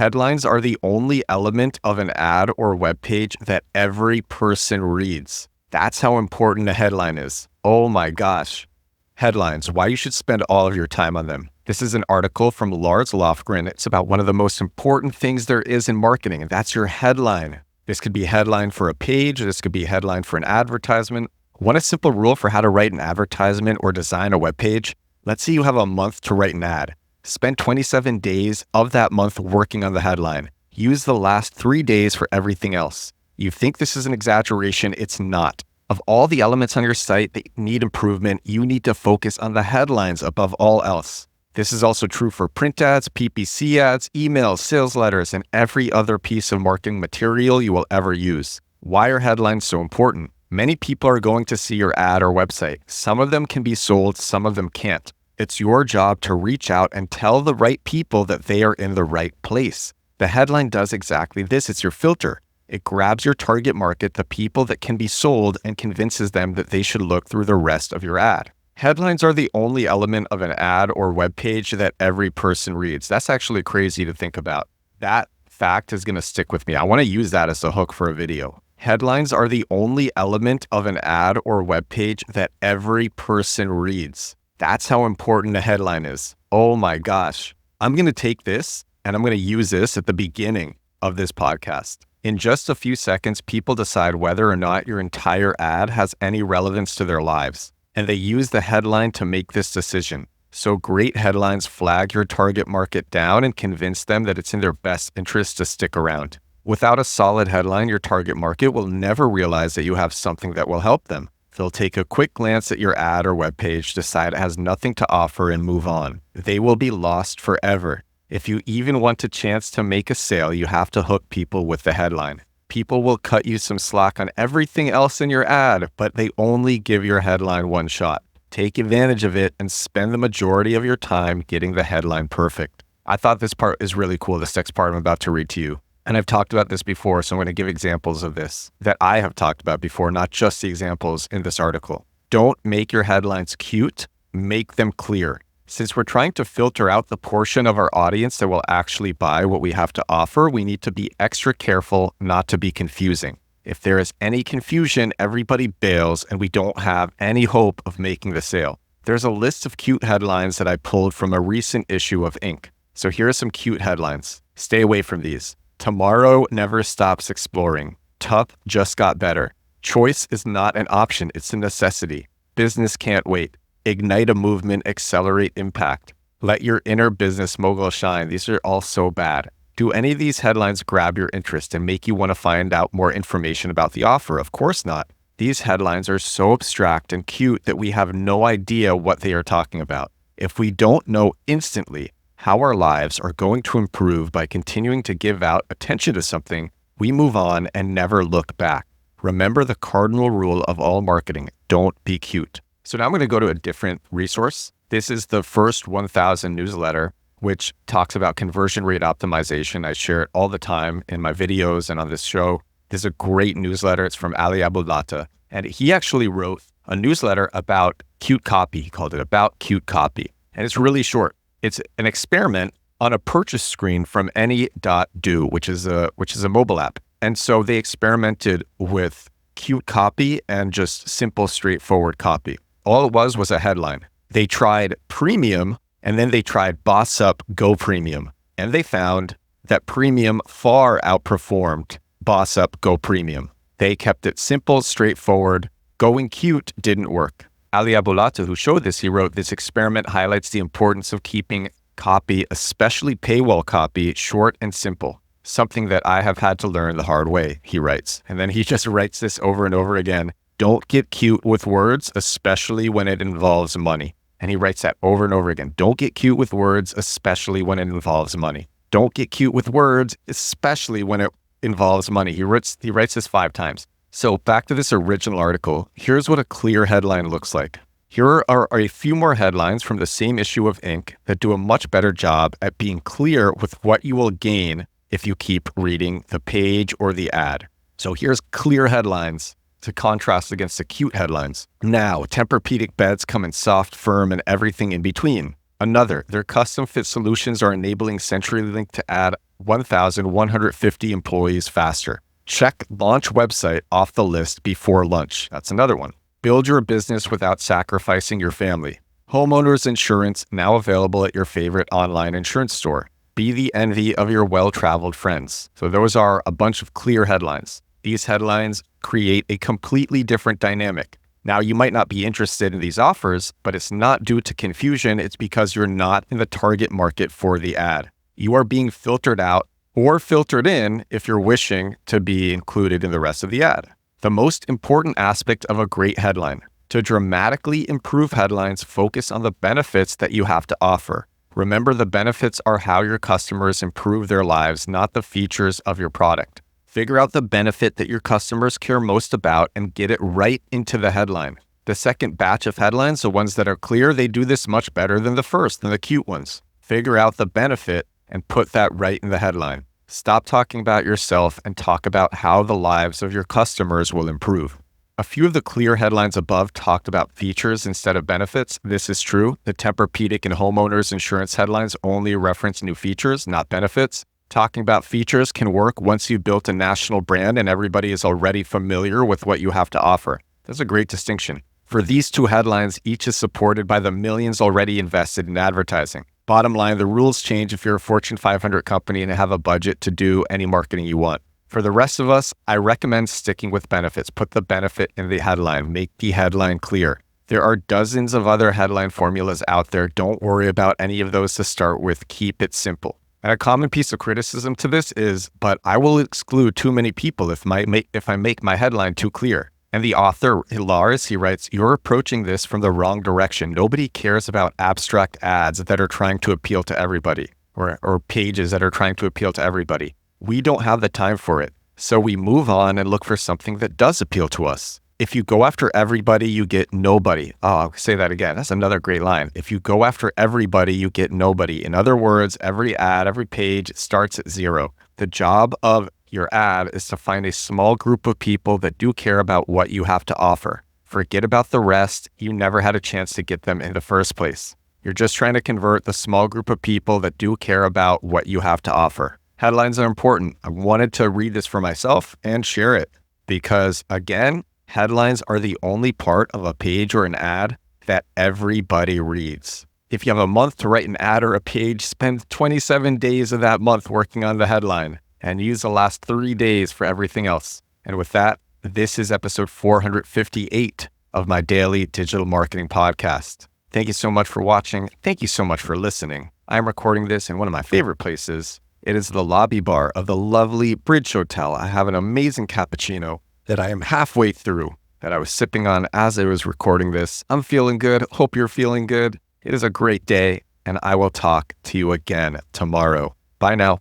Headlines are the only element of an ad or web page that every person reads. That's how important a headline is. Oh my gosh. Headlines, why you should spend all of your time on them. This is an article from Lars Lofgren. It's about one of the most important things there is in marketing, and that's your headline. This could be a headline for a page. This could be a headline for an advertisement. Want a simple rule for how to write an advertisement or design a web page? Let's say you have a month to write an ad. Spend 27 days of that month working on the headline. Use the last 3 days for everything else. You think this is an exaggeration? It's not. Of all the elements on your site that need improvement, you need to focus on the headlines above all else. This is also true for print ads, PPC ads, emails, sales letters, and every other piece of marketing material you will ever use. Why are headlines so important? Many people are going to see your ad or website. Some of them can be sold, some of them can't. It's your job to reach out and tell the right people that they are in the right place. The headline does exactly this. It's your filter. It grabs your target market, the people that can be sold, and convinces them that they should look through the rest of your ad. Headlines are the only element of an ad or web page that every person reads. That's actually crazy to think about. That fact is going to stick with me. I want to use that as a hook for a video. Headlines are the only element of an ad or web page that every person reads. That's how important a headline is. Oh my gosh. I'm going to take this and I'm going to use this at the beginning of this podcast. In just a few seconds, people decide whether or not your entire ad has any relevance to their lives. And they use the headline to make this decision. So great headlines flag your target market down and convince them that it's in their best interest to stick around. Without a solid headline, your target market will never realize that you have something that will help them. They'll take a quick glance at your ad or webpage, decide it has nothing to offer, and move on. They will be lost forever. If you even want a chance to make a sale, you have to hook people with the headline. People will cut you some slack on everything else in your ad, but they only give your headline one shot. Take advantage of it and spend the majority of your time getting the headline perfect. I thought this part is really cool, this next part I'm about to read to you. And I've talked about this before, so I'm going to give examples of this that I have talked about before, not just the examples in this article. Don't make your headlines cute, make them clear. Since we're trying to filter out the portion of our audience that will actually buy what we have to offer, we need to be extra careful not to be confusing. If there is any confusion, everybody bails and we don't have any hope of making the sale. There's a list of cute headlines that I pulled from a recent issue of Inc. So here are some cute headlines. Stay away from these. Tomorrow never stops exploring. Tough just got better. Choice is not an option, it's a necessity. Business can't wait. Ignite a movement, accelerate impact. Let your inner business mogul shine. These are all so bad. Do any of these headlines grab your interest and make you want to find out more information about the offer? Of course not. These headlines are so abstract and cute that we have no idea what they are talking about. If we don't know instantly how our lives are going to improve by continuing to give out attention to something, we move on and never look back. Remember the cardinal rule of all marketing: don't be cute. So now I'm going to go to a different resource. This is the First 1000 newsletter, which talks about conversion rate optimization. I share it all the time in my videos and on this show. This is a great newsletter. It's from Ali Abulata. And he actually wrote a newsletter about cute copy. He called it About Cute Copy. And it's really short. It's an experiment on a purchase screen from Any.do, which is a mobile app. And so they experimented with cute copy and just simple, straightforward copy. All it was a headline. They tried premium, and then they tried Boss Up Go Premium. And they found that premium far outperformed Boss Up Go Premium. They kept it simple, straightforward. Going cute didn't work. Ali Abulata, who showed this, he wrote, "This experiment highlights the importance of keeping copy, especially paywall copy, short and simple. Something that I have had to learn the hard way," he writes. And then he just writes this over and over again. Don't get cute with words, especially when it involves money. And he writes that over and over again. Don't get cute with words, especially when it involves money. Don't get cute with words, especially when it involves money. He writes this 5 times. So back to this original article. Here's what a clear headline looks like. Here are a few more headlines from the same issue of Inc. that do a much better job at being clear with what you will gain if you keep reading the page or the ad. So here's clear headlines to contrast against the cute headlines. Now, Tempur-Pedic beds come in soft, firm, and everything in between. Another, their custom fit solutions are enabling CenturyLink to add 1,150 employees faster. Check launch website off the list before lunch. That's another one. Build your business without sacrificing your family. Homeowners insurance now available at your favorite online insurance store. Be the envy of your well-traveled friends. So those are a bunch of clear headlines. These headlines create a completely different dynamic. Now, you might not be interested in these offers, but it's not due to confusion. It's because you're not in the target market for the ad. You are being filtered out or filtered in if you're wishing to be included in the rest of the ad. The most important aspect of a great headline: to dramatically improve headlines, focus on the benefits that you have to offer. Remember, the benefits are how your customers improve their lives, not the features of your product. Figure out the benefit that your customers care most about and get it right into the headline. The second batch of headlines, the ones that are clear, they do this much better than the first, than the cute ones. Figure out the benefit and put that right in the headline. Stop talking about yourself and talk about how the lives of your customers will improve. A few of the clear headlines above talked about features instead of benefits. This is true. The Tempur-Pedic and homeowners insurance headlines only reference new features, not benefits. Talking about features can work once you've built a national brand and everybody is already familiar with what you have to offer. That's a great distinction. For these two headlines, each is supported by the millions already invested in advertising. Bottom line, the rules change if you're a Fortune 500 company and have a budget to do any marketing you want. For the rest of us, I recommend sticking with benefits. Put the benefit in the headline. Make the headline clear. There are dozens of other headline formulas out there. Don't worry about any of those to start with. Keep it simple. And a common piece of criticism to this is, but I will exclude too many people if I make my headline too clear. And the author, Lars, he writes, you're approaching this from the wrong direction. Nobody cares about abstract ads that are trying to appeal to everybody or pages that are trying to appeal to everybody. We don't have the time for it. So we move on and look for something that does appeal to us. If you go after everybody, you get nobody. Oh, I'll say that again. That's another great line. If you go after everybody, you get nobody. In other words, every ad, every page starts at zero. The job of your ad is to find a small group of people that do care about what you have to offer. Forget about the rest. You never had a chance to get them in the first place. You're just trying to convert the small group of people that do care about what you have to offer. Headlines are important. I wanted to read this for myself and share it because, again, headlines are the only part of a page or an ad that everybody reads. If you have a month to write an ad or a page, spend 27 days of that month working on the headline and use the last 3 days for everything else. And with that, this is episode 458 of my daily digital marketing podcast. Thank you so much for watching. Thank you so much for listening. I'm recording this in one of my favorite places. It is the lobby bar of the lovely Bridge Hotel. I have an amazing cappuccino that I am halfway through that I was sipping on as I was recording this. I'm feeling good. Hope you're feeling good. It is a great day, and I will talk to you again tomorrow. Bye now.